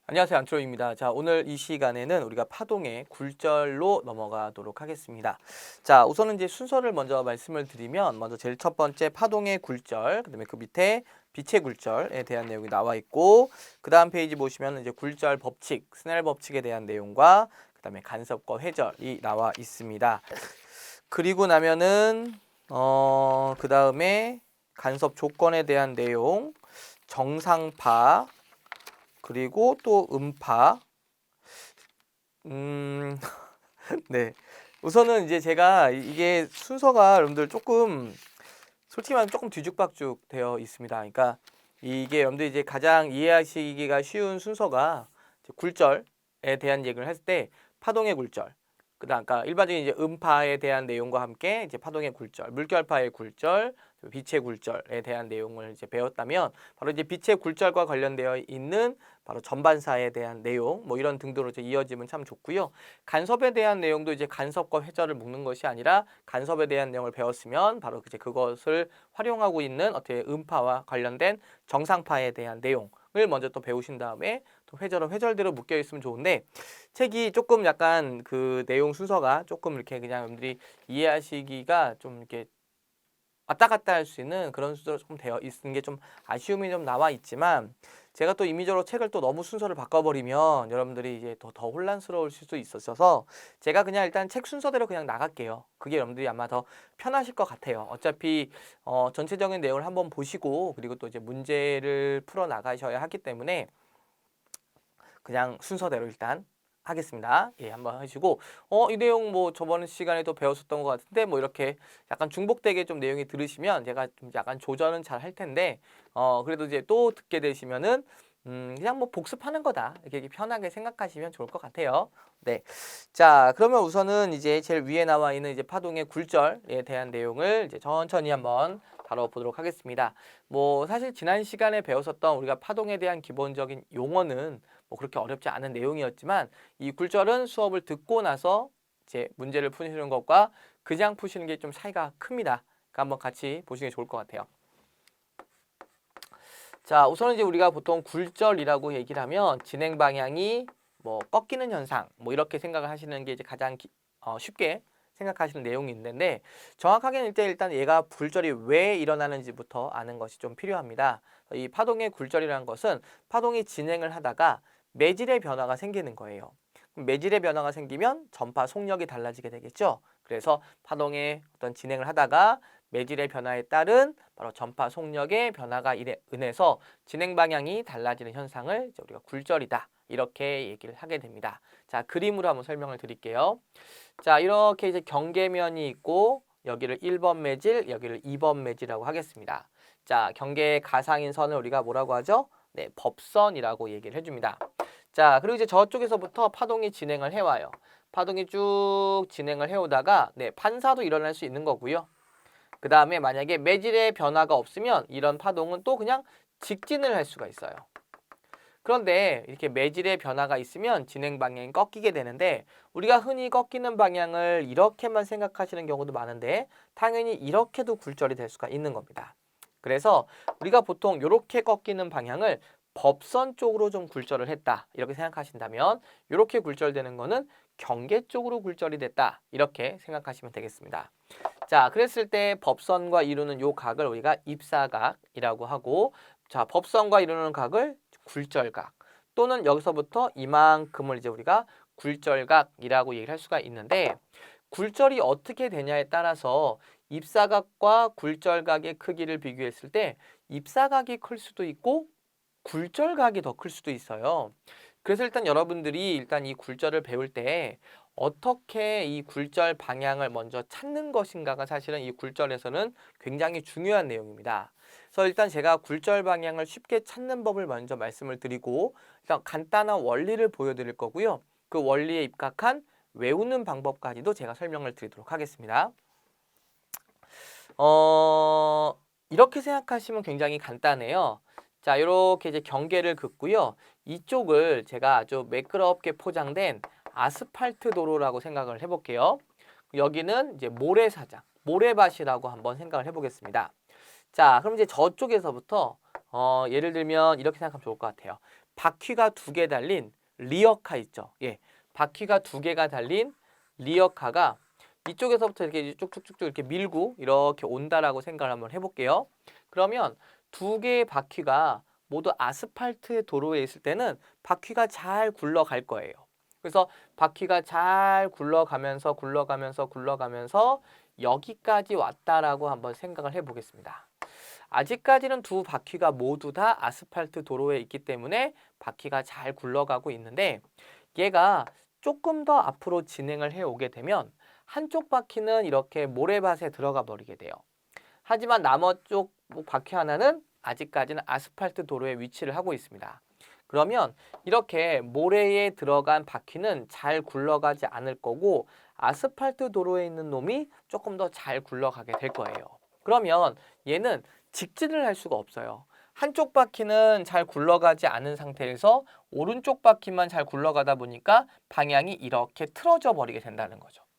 안녕하세요. 안철호입니다. 자, 오늘 이 시간에는 우리가 파동의 굴절로 넘어가도록 하겠습니다. 자, 우선은 이제 순서를 먼저 말씀을 드리면 먼저 제일 첫 번째 파동의 굴절, 그다음에 그 밑에 빛의 굴절에 대한 내용이 나와 있고, 그 다음 페이지 보시면 이제 굴절 법칙, 스넬 법칙에 대한 내용과 그다음에 간섭과 회절이 나와 있습니다. 그리고 나면은 그 다음에 간섭 조건에 대한 내용, 정상파, 그리고 또 음파. 음, 네. 우선은 이제 제가 이게 순서가 여러분들 조금 솔직히 말하면 조금 뒤죽박죽 되어 있습니다. 그러니까 이게 여러분들 이제 가장 이해하시기가 쉬운 순서가 이제 굴절에 대한 얘기를 했을 때 파동의 굴절. 그다음 그러니까 일반적인 이제 음파에 대한 내용과 함께 이제 파동의 굴절, 물결파의 굴절, 빛의 굴절에 대한 내용을 이제 배웠다면 바로 이제 빛의 굴절과 관련되어 있는 바로 전반사에 대한 내용 뭐 이런 등등으로 이제 이어지면 참 좋고요. 간섭에 대한 내용도 이제 간섭과 회절을 묶는 것이 아니라 간섭에 대한 내용을 배웠으면 바로 이제 그것을 활용하고 있는 어떻게 음파와 관련된 정상파에 대한 내용을 먼저 또 배우신 다음에 또 회절은 회절대로 묶여 있으면 좋은데 책이 조금 약간 그 내용 순서가 조금 이렇게 그냥 여러분들이 이해하시기가 좀 이렇게 왔다 갔다 할 수 있는 그런 순서로 조금 되어 있는 게 좀 아쉬움이 좀 나와 있지만 제가 또 임의적으로 책을 또 너무 순서를 바꿔버리면 여러분들이 이제 더 혼란스러우실 수 있어서 제가 그냥 일단 책 순서대로 그냥 나갈게요. 그게 여러분들이 아마 더 편하실 것 같아요. 어차피 전체적인 내용을 한번 보시고 그리고 또 이제 문제를 풀어 나가셔야 하기 때문에 그냥 순서대로 일단 하겠습니다. 예, 한번 하시고 이 내용 뭐 저번 시간에도 배웠었던 것 같은데 뭐 이렇게 약간 중복되게 좀 내용이 들으시면 제가 좀 약간 조절은 잘 할 텐데 그래도 이제 또 듣게 되시면은 그냥 뭐 복습하는 거다 이렇게 편하게 생각하시면 좋을 것 같아요. 네, 자 그러면 우선은 이제 제일 위에 나와 있는 이제 파동의 굴절에 대한 내용을 이제 천천히 한번 다뤄보도록 하겠습니다. 뭐 사실 지난 시간에 배웠었던 우리가 파동에 대한 기본적인 용어는 뭐 그렇게 어렵지 않은 내용이었지만 이 굴절은 수업을 듣고 나서 이제 문제를 푸시는 것과 그냥 푸시는 게 좀 차이가 큽니다. 그러니까 한번 같이 보시는 게 좋을 것 같아요. 자, 우선은 이제 우리가 보통 굴절이라고 얘기를 하면 진행 방향이 뭐 꺾이는 현상, 뭐 이렇게 생각을 하시는 게 이제 가장 쉽게 생각하시는 내용이 있는데 정확하게는 일단 얘가 굴절이 왜 일어나는지부터 아는 것이 좀 필요합니다. 이 파동의 굴절이라는 것은 파동이 진행을 하다가 매질의 변화가 생기는 거예요. 매질의 변화가 생기면 전파 속력이 달라지게 되겠죠. 그래서 파동의 어떤 진행을 하다가 매질의 변화에 따른 바로 전파 속력의 변화가 인해서 진행 방향이 달라지는 현상을 우리가 굴절이다. 이렇게 얘기를 하게 됩니다. 자, 그림으로 한번 설명을 드릴게요. 자, 이렇게 이제 경계면이 있고 여기를 1번 매질, 여기를 2번 매질이라고 하겠습니다. 자, 경계의 가상인 선을 우리가 뭐라고 하죠? 네, 법선이라고 얘기를 해줍니다. 자, 그리고 이제 저쪽에서부터 파동이 진행을 해와요. 파동이 쭉 진행을 해오다가 네, 판사도 일어날 수 있는 거고요. 그 다음에 만약에 매질의 변화가 없으면 이런 파동은 또 그냥 직진을 할 수가 있어요. 그런데 이렇게 매질의 변화가 있으면 진행 방향이 꺾이게 되는데 우리가 흔히 꺾이는 방향을 이렇게만 생각하시는 경우도 많은데 당연히 이렇게도 굴절이 될 수가 있는 겁니다. 그래서 우리가 보통 이렇게 꺾이는 방향을 법선 쪽으로 좀 굴절을 했다 이렇게 생각하신다면 이렇게 굴절되는 거는 경계 쪽으로 굴절이 됐다 이렇게 생각하시면 되겠습니다. 자, 그랬을 때 법선과 이루는 요 각을 우리가 입사각이라고 하고 자, 법선과 이루는 각을 굴절각 또는 여기서부터 이만큼을 이제 우리가 굴절각이라고 얘기를 할 수가 있는데 굴절이 어떻게 되냐에 따라서 입사각과 굴절각의 크기를 비교했을 때 입사각이 클 수도 있고 굴절각이 더 클 수도 있어요. 그래서 일단 여러분들이 일단 이 굴절을 배울 때 어떻게 이 굴절 방향을 먼저 찾는 것인가가 사실은 이 굴절에서는 굉장히 중요한 내용입니다. 그래서 일단 제가 굴절 방향을 쉽게 찾는 법을 먼저 말씀을 드리고 일단 간단한 원리를 보여드릴 거고요. 그 원리에 입각한 외우는 방법까지도 제가 설명을 드리도록 하겠습니다. 이렇게 생각하시면 굉장히 간단해요. 자, 이렇게 이제 경계를 긋고요. 이쪽을 제가 아주 매끄럽게 포장된 아스팔트 도로라고 생각을 해볼게요. 여기는 이제 모래사장, 모래밭이라고 한번 생각을 해보겠습니다. 자, 그럼 이제 저쪽에서부터 예를 들면 이렇게 생각하면 좋을 것 같아요. 바퀴가 2개 달린 리어카 있죠. 예, 바퀴가 2개가 달린 리어카가 이쪽에서부터 이렇게 쭉쭉쭉쭉 이렇게 밀고 이렇게 온다라고 생각을 한번 해볼게요. 그러면 2개의 바퀴가 모두 아스팔트 도로에 있을 때는 바퀴가 잘 굴러갈 거예요. 그래서 바퀴가 잘 굴러가면서 여기까지 왔다라고 한번 생각을 해보겠습니다. 아직까지는 2 바퀴가 모두 다 아스팔트 도로에 있기 때문에 바퀴가 잘 굴러가고 있는데 얘가 조금 더 앞으로 진행을 해 오게 되면 한쪽 바퀴는 이렇게 모래밭에 들어가 버리게 돼요. 하지만 나머지 쪽 바퀴 하나는 아직까지는 아스팔트 도로에 위치를 하고 있습니다. 그러면 이렇게 모래에 들어간 바퀴는 잘 굴러가지 않을 거고 아스팔트 도로에 있는 놈이 조금 더 잘 굴러가게 될 거예요. 그러면 얘는 직진을 할 수가 없어요. 한쪽 바퀴는 잘 굴러가지 않은 상태에서 오른쪽 바퀴만 잘 굴러가다 보니까 방향이 이렇게 틀어져 버리게 된다는 거죠.